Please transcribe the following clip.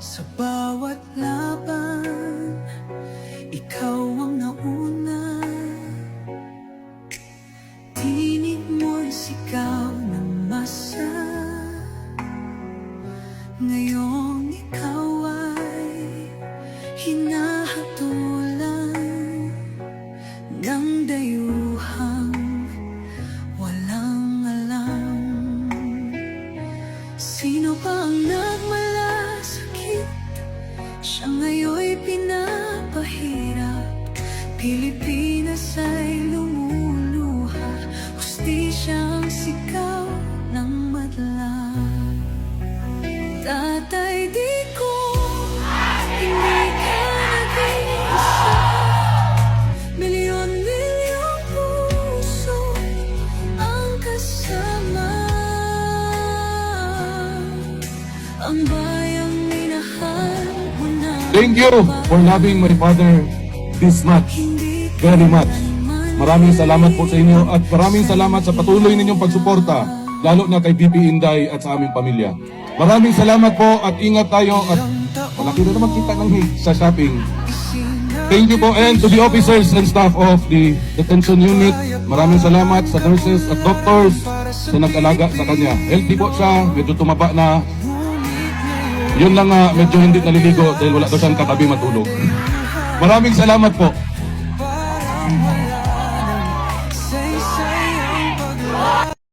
Sa bawat laban, ikaw ang nauna. Tinig mo'y sigaw ng masa. Ngayong ikaw ay hinahatulan ng dayuhang walang alam. Sino ba ang nagmalasakit? Siya ngayon'y pinapahirap. Pilipinas ay lumuluha, hustisyang sigaw ng madla. Tatay, di ko hindi ka nag-iisa. Milyon-milyong puso ang kasama. Ang bayang minahal mo na. Thank you for loving my father this much, very much. Maraming salamat po sa inyo at maraming salamat sa patuloy ninyong pagsuporta, lalo na kay BP Inday at sa aming pamilya. Maraming salamat po at ingat tayo at malaki na naman kita ng hate sa shopping. Thank you po, and to the officers and staff of the detention unit, maraming salamat sa nurses at doctors sa nag-alaga sa kanya. Healthy po siya, medyo tumaba na. Yun lang medyo hindi naliligo dahil wala daw siyang katabi matulog. Maraming salamat po.